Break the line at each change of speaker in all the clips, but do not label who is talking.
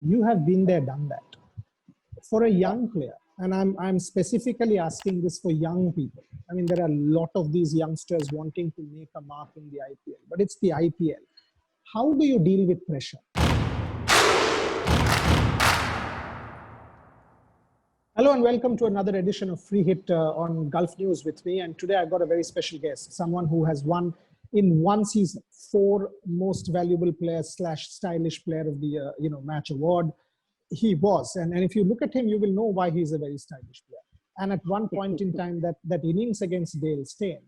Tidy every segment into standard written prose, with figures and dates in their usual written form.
You have been there, done that. For a young player, and I'm specifically asking this for young people. I mean, there are a lot of these youngsters wanting to make a mark in the IPL, but it's the IPL. How do you deal with pressure? Hello and welcome to another edition of Free Hit on Gulf News with me. And today I've got a very special guest, someone who has won in one season 4 most valuable players / stylish player of the year, match award. He was, and if you look at him, you will know why he's a very stylish player. And at one point in time, that innings against Dale Steyn,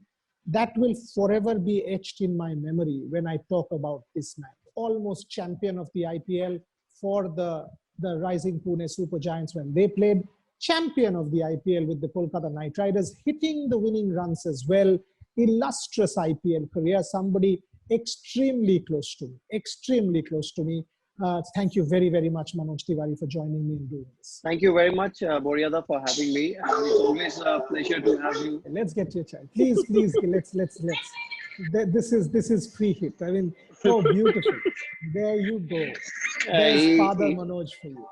that will forever be etched in my memory when I talk about this man. Almost champion of the IPL for the rising Pune Super Giants when they played, champion of the IPL with the Kolkata Knight Riders, hitting the winning runs as well. Illustrious IPL career, somebody extremely close to me. Thank you very, very much, Manoj Tiwary, for joining me in doing this.
Thank you very much, Boria, for having me. And it's always a pleasure to have you.
Let's get your child. Please, let's. This is free hit. I mean, so beautiful. There you go. There's Father Manoj for you.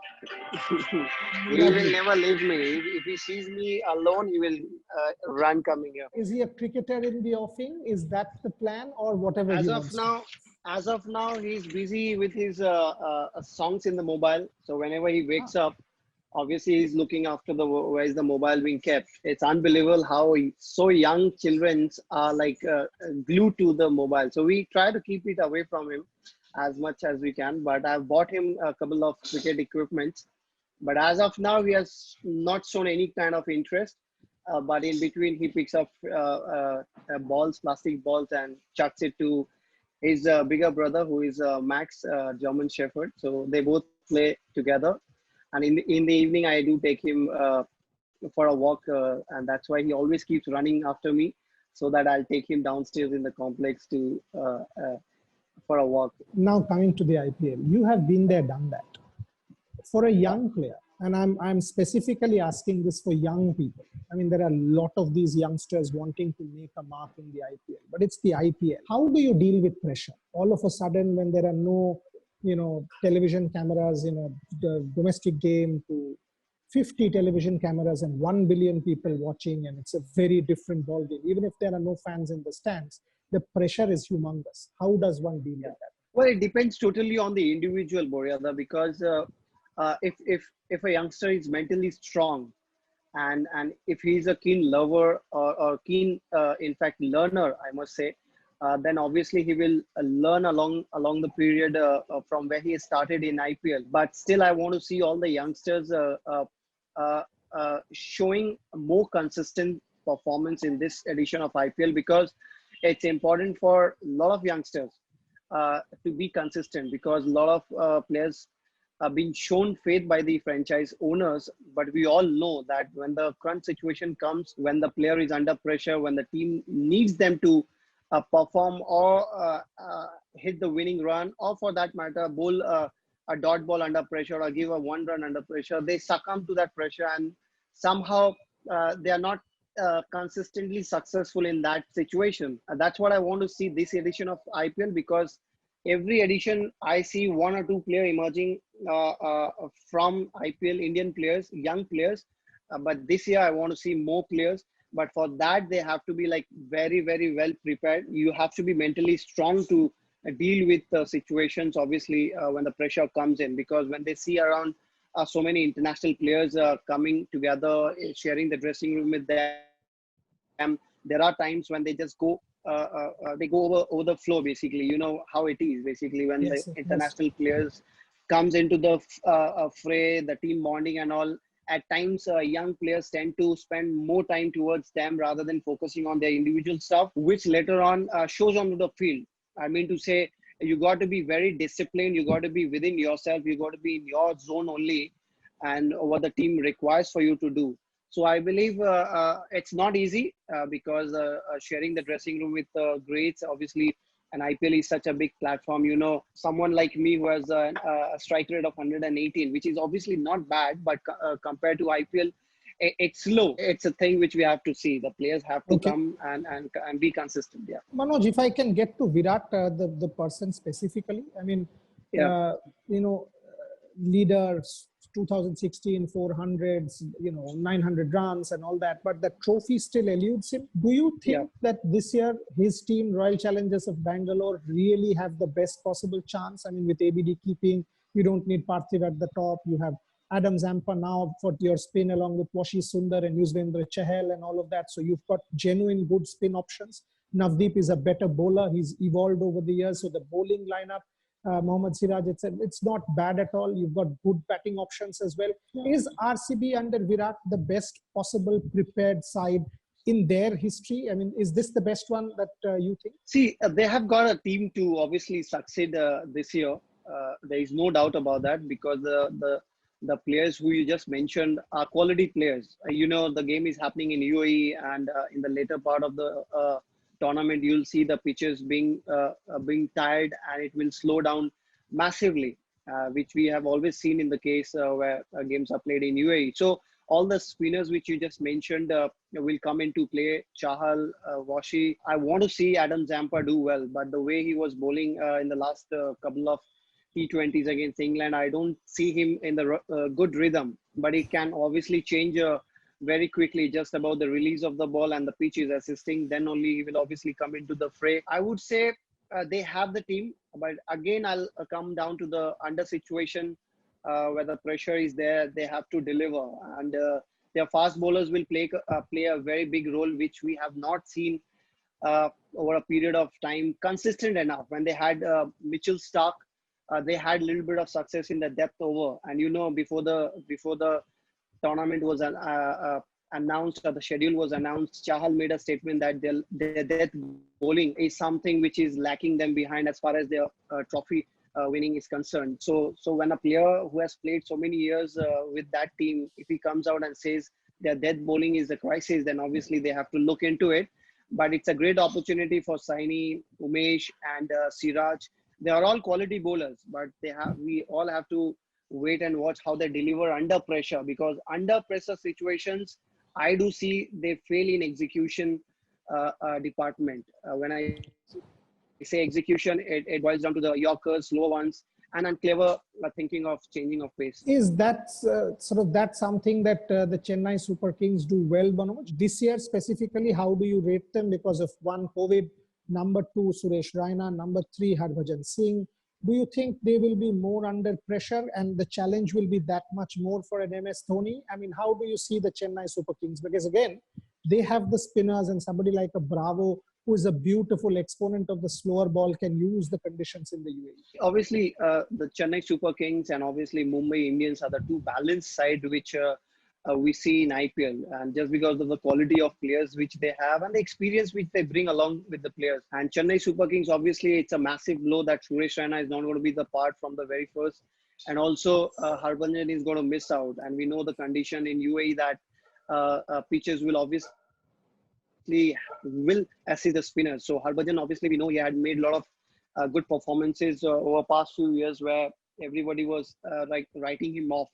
He will never leave me. If he sees me alone, he will run coming here.
Is he a cricketer in the offing? Is that the plan, or whatever?
As of now, he's busy with his songs in the mobile. So whenever he wakes up, obviously he's looking after where is the mobile being kept. It's unbelievable how so young children are like glued to the mobile. So we try to keep it away from him as much as we can. But I've bought him a couple of cricket equipments. But as of now, he has not shown any kind of interest. But in between, he picks up plastic balls, and chucks it to his bigger brother, who is Max, German Shepherd. So they both play together. And in the evening, I do take him for a walk. And that's why he always keeps running after me, so that I'll take him downstairs in the complex for a walk.
Now coming to the IPL, you have been there, done that. For a young player, and I'm specifically asking this for young people. I mean, there are a lot of these youngsters wanting to make a mark in the IPL, but it's the IPL. How do you deal with pressure? All of a sudden, when there are no, television cameras, the domestic game to 50 television cameras and 1 billion people watching, and it's a very different ballgame. Even if there are no fans in the stands, the pressure is humongous. How does one deal with that?
Well, it depends totally on the individual, Boryada, because if a youngster is mentally strong, and if he's a keen lover or keen, in fact, learner, I must say, then obviously he will learn along the period from where he started in IPL. But still, I want to see all the youngsters showing more consistent performance in this edition of IPL, because it's important for a lot of youngsters to be consistent, because a lot of players have been shown faith by the franchise owners. But we all know that when the crunch situation comes, when the player is under pressure, when the team needs them to perform or hit the winning run, or for that matter, bowl a dot ball under pressure or give a 1 run under pressure, they succumb to that pressure, and somehow they are not consistently successful in that situation. And that's what I want to see this edition of IPL, because every edition I see 1 or 2 players emerging from IPL, Indian players, young players. But this year I want to see more players. But for that, they have to be like very, very well prepared. You have to be mentally strong to deal with situations, obviously, when the pressure comes in, because when they see around so many international players coming together, sharing the dressing room with them, there are times when they just go they go over the flow, basically. You know how it is, basically, when the international players comes into the fray, the team bonding and all. At times, young players tend to spend more time towards them rather than focusing on their individual stuff, which later on shows onto the field. I mean to say, you got to be very disciplined. You got to be within yourself. You got to be in your zone only, and what the team requires for you to do. So I believe it's not easy because sharing the dressing room with greats, obviously, and IPL is such a big platform. You know, someone like me who has a strike rate of 118, which is obviously not bad, but compared to IPL, it's low. It's a thing which we have to see. The players have to come and be consistent. Yeah.
Manoj, if I can get to Virat, the person specifically, I mean, you know, leaders, 2016, 400s, 900 runs and all that, but the trophy still eludes him. Do you
Yeah.
think that this year his team, Royal Challengers of Bangalore, really have the best possible chance? I mean, with ABD keeping, you don't need Parthiv at the top. You have Adam Zampa now for your spin along with Washi Sundar and Yuzvendra Chahal and all of that. So you've got genuine good spin options. Navdeep is a better bowler. He's evolved over the years. So the bowling lineup, Mohammad Siraj, it's not bad at all. You've got good batting options as well. Is RCB under Virat the best possible prepared side in their history? I mean, is this the best one that you think?
See, they have got a team to obviously succeed this year. There is no doubt about that, because the players who you just mentioned are quality players. The game is happening in UAE, and in the later part of the tournament, you'll see the pitches being tired, and it will slow down massively, which we have always seen in the case where games are played in UAE. So all the spinners which you just mentioned will come into play. Chahal, Washi. I want to see Adam Zampa do well, but the way he was bowling in the last couple of T20s against England, I don't see him in the good rhythm. But it can obviously change very quickly, just about the release of the ball and the pitch is assisting. Then only he will obviously come into the fray. I would say they have the team, but again, I'll come down to the under situation where the pressure is there. They have to deliver, and their fast bowlers will play a very big role, which we have not seen over a period of time consistent enough. When they had Mitchell Stark, they had a little bit of success in the depth over, and before the tournament was announced, or the schedule was announced, Chahal made a statement that their death bowling is something which is lacking them behind as far as their trophy winning is concerned. So when a player who has played so many years with that team, if he comes out and says their death bowling is the crisis, then obviously they have to look into it. But it's a great opportunity for Saini, Umesh, and Siraj. They are all quality bowlers, but we all have to wait and watch how they deliver under pressure, because under pressure situations, I do see they fail in execution department. When I say execution, it boils down to the Yorkers, slow ones, and unclever thinking of changing of pace.
Is that that's something that the Chennai Super Kings do well, Manoj? This year specifically, how do you rate them? Because of one, COVID, number two, Suresh Raina, number three, Harbhajan Singh. Do you think they will be more under pressure and the challenge will be that much more for an MS Dhoni? I mean, how do you see the Chennai Super Kings? Because again, they have the spinners, and somebody like a Bravo, who is a beautiful exponent of the slower ball, can use the conditions in the UAE.
Obviously, the Chennai Super Kings and obviously Mumbai Indians are the two balanced side which we see in IPL, and just because of the quality of players which they have and the experience which they bring along with the players. And Chennai Super Kings, obviously, it's a massive blow that Suresh Raina is not going to be the part from the very first, and also Harbhajan is going to miss out. And we know the condition in UAE that pitches will obviously assist the spinners. So Harbhajan, obviously, we know he had made a lot of good performances over past few years where everybody was writing him off.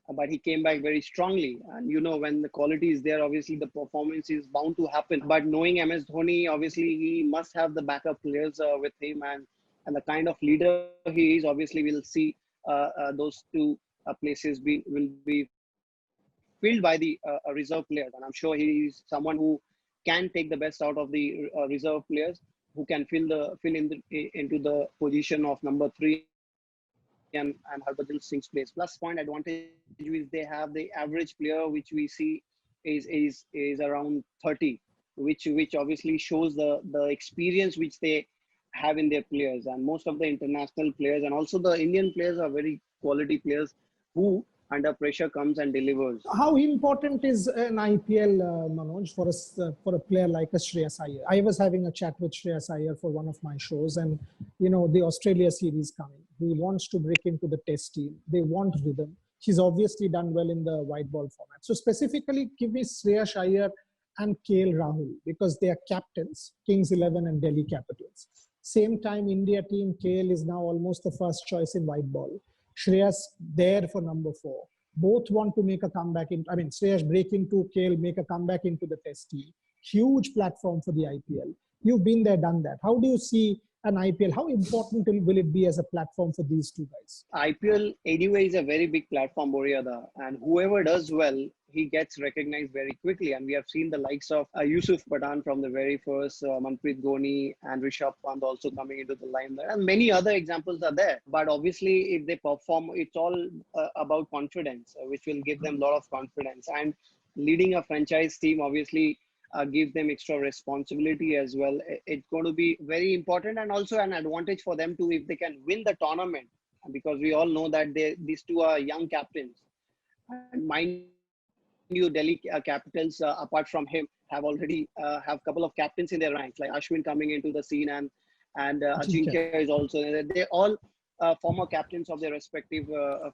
But he came back very strongly. And when the quality is there, obviously the performance is bound to happen. But knowing MS Dhoni, obviously he must have the backup players with him, and the kind of leader he is, obviously we'll see those two places will be filled by the reserve players. And I'm sure he is someone who can take the best out of the reserve players, who can into the position of number three and Harbhajan Singh's place. Plus point advantage is they have the average player which we see is around 30, which obviously shows the experience which they have in their players. And most of the international players and also the Indian players are very quality players who under pressure comes and delivers.
How important is an IPL, Manoj, for a player like a Shreyas Iyer? I was having a chat with Shreyas Iyer for one of my shows, and the Australia series coming. He wants to break into the test team. They want rhythm. He's obviously done well in the white ball format. So specifically, give me Shreyas Iyer and KL Rahul, because they are captains, Kings 11 and Delhi Capitals. Same time, India team, KL is now almost the first choice in white ball. Shreyas there for number 4. Both want to make a comeback. Shreyas break into, KL make a comeback into the test team. Huge platform for the IPL. You've been there, done that. How do you see, an IPL? How important will it be as a platform for these two guys?
IPL anyway is a very big platform, Boryada, and whoever does well, he gets recognized very quickly. And we have seen the likes of Yusuf Pathan from the very first, Manpreet Goni and Rishabh Pant also coming into the limelight, and many other examples are there. But obviously, if they perform, it's all about confidence, which will give them a lot of confidence. And leading a franchise team, obviously, gives them extra responsibility as well. It's going to be very important and also an advantage for them too if they can win the tournament, because we all know that these two are young captains. And mind you, Delhi Capitals, apart from him, have already have a couple of captains in their ranks, like Ashwin coming into the scene, and Ajinkya is also there. They all former captains of their respective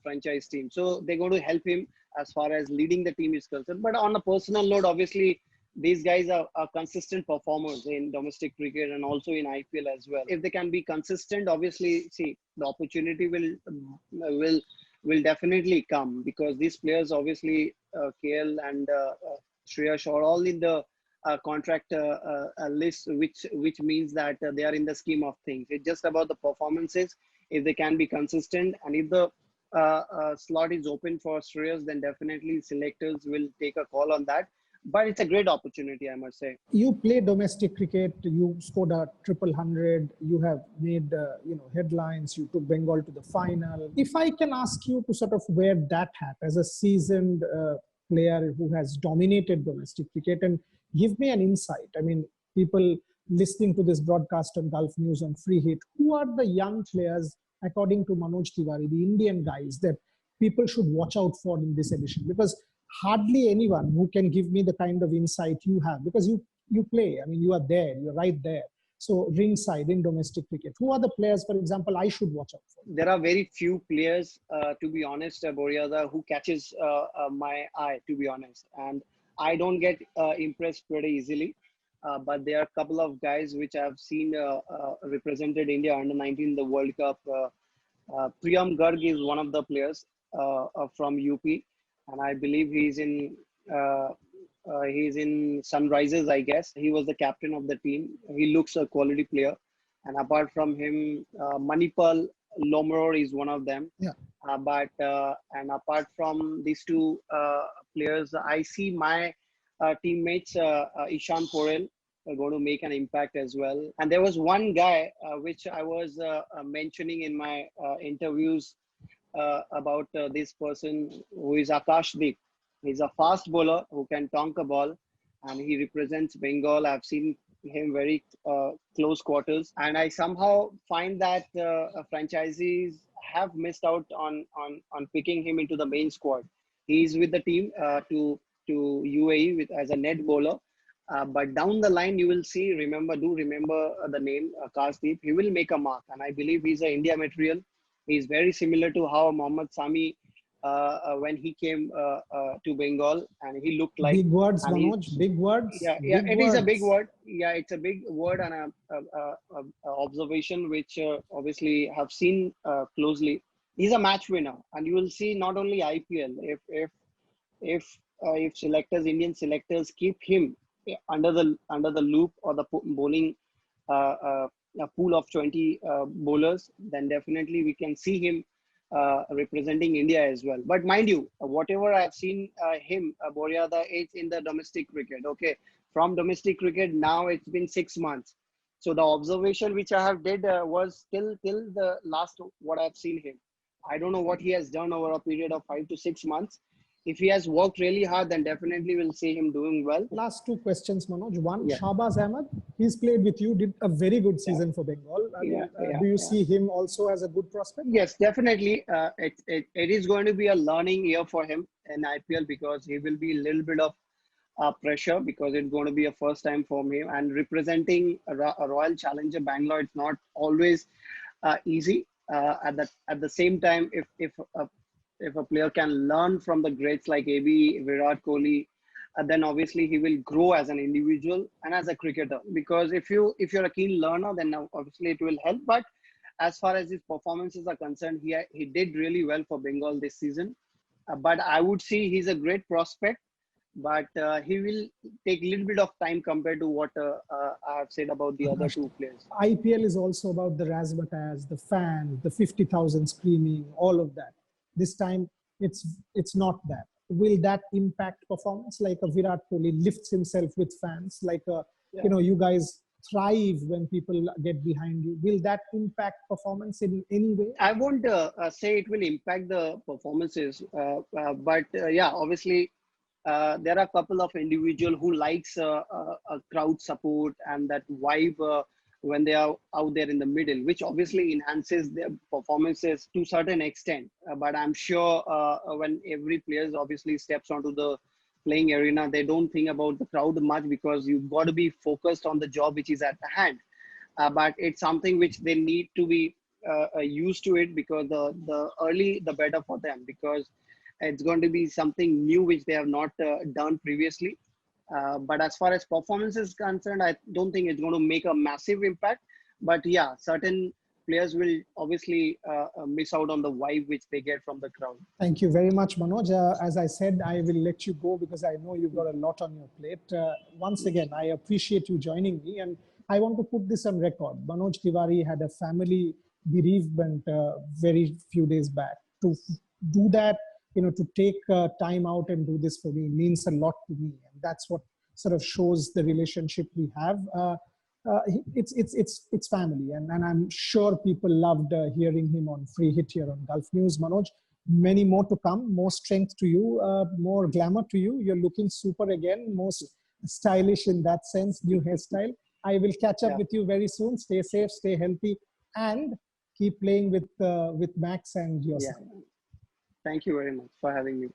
franchise team. So they're going to help him as far as leading the team is concerned. But on a personal note, obviously, these guys are consistent performers in domestic cricket and also in IPL as well. If they can be consistent, obviously, see, the opportunity will definitely come, because these players, obviously, KL and Shreyas are all in the contract list, which means that they are in the scheme of things. It's just about the performances. If they can be consistent, and if the slot is open for Shreyas, then definitely selectors will take a call on that. But it's a great opportunity, I must say.
You play domestic cricket. You scored a triple hundred. You have made headlines. You took Bengal to the final. If I can ask you to sort of wear that hat as a seasoned player who has dominated domestic cricket, and give me an insight. I mean, people listening to this broadcast on Gulf News on Free Hit, who are the young players, according to Manoj Tiwary, the Indian guys that people should watch out for in this edition? Because hardly anyone who can give me the kind of insight you have, because you play. I mean, you are there, you're right there. So ringside in domestic cricket, who are the players, for example, I should watch out for?
There are very few players, to be honest, Boryada, who catches my eye, to be honest. And I don't get impressed pretty easily. But there are a couple of guys which I've seen represented India under 19 in the World Cup. Priyam Garg is one of the players from UP, and I believe he's in Sunrisers, I guess. He was the captain of the team. He looks a quality player. And apart from him, Manipal Lomror is one of them.
Yeah.
And apart from these two players, I see my teammates, Ishan Porel, are going to make an impact as well. And there was one guy which I was mentioning in my interviews about this person, who is Akash Deep. He's a fast bowler who can tonk a ball, and he represents Bengal. I've seen him very close quarters, and I somehow find that franchisees have missed out on picking him into the main squad. He's with the team to UAE as a net bowler. But down the line, you will see, remember the name Akash. He will make a mark, and I believe he's a India material. He's very similar to how Mohammad Sami, when he came to Bengal, and he looked like
big words, Manoj. Big words.
Yeah, it is a big word. Yeah, it's a big word and a observation which obviously have seen closely. He's a match winner, and you will see not only IPL. If Indian selectors keep him under the loop or the bowling a pool of 20 bowlers, then definitely we can see him representing India as well. But mind you, whatever I've seen him, Boryada, it's in the domestic cricket. Okay, from domestic cricket now it's been 6 months. So the observation which I have did was till the last what I've seen him. I don't know what he has done over a period of 5 to 6 months. If he has worked really hard, then definitely we'll see him doing well.
Last two questions, Manoj. One, yeah. Shahbaz Ahmed, he's played with you, did a very good season for Bengal. Do you see him also as a good prospect?
Yes, definitely. It is going to be a learning year for him in IPL, because he will be a little bit of pressure, because it's going to be a first time for him. And representing a Royal Challenger Bangalore, it's not always easy. At the same time, if a player can learn from the greats like AB, Virat Kohli, then obviously he will grow as an individual and as a cricketer. Because if you're a keen learner, then obviously it will help. But as far as his performances are concerned, he did really well for Bengal this season. But I would say he's a great prospect. but he will take a little bit of time compared to what I have said about the other two players.
IPL is also about the razzmatazz, the fans, the 50,000 screaming, all of that. This time, it's not that. Will that impact performance? Like a Virat Kohli lifts himself with fans, like a,
Yeah.
you know, you guys thrive when people get behind you. Will that impact performance in any way?
I won't say it will impact the performances, but yeah, obviously there are a couple of individual who likes crowd support and that vibe when they are out there in the middle, which obviously enhances their performances to certain extent. But I'm sure when every player obviously steps onto the playing arena, they don't think about the crowd much because you've got to be focused on the job which is at the hand. But it's something which they need to be used to it, because the early the better for them, because it's going to be something new which they have not done previously. But as far as performance is concerned, I don't think it's going to make a massive impact. But yeah, certain players will obviously miss out on the vibe which they get from the crowd.
Thank you very much, Manoj. As I said, I will let you go because I know you've got a lot on your plate. Once again, I appreciate you joining me, and I want to put this on record. Manoj Tiwary had a family bereavement very few days back. To do that, you know, to take time out and do this for me means a lot to me, and that's what sort of shows the relationship we have. It's family, and I'm sure people loved hearing him on Free Hit here on Gulf News. Manoj, many more to come. More strength to you, more glamour to you. You're looking super again, most stylish in that sense. New hairstyle. I will catch up
Yeah,
with you very soon. Stay safe, stay healthy, and keep playing with Max and
yeah.
yourself.
Thank you very much for having me.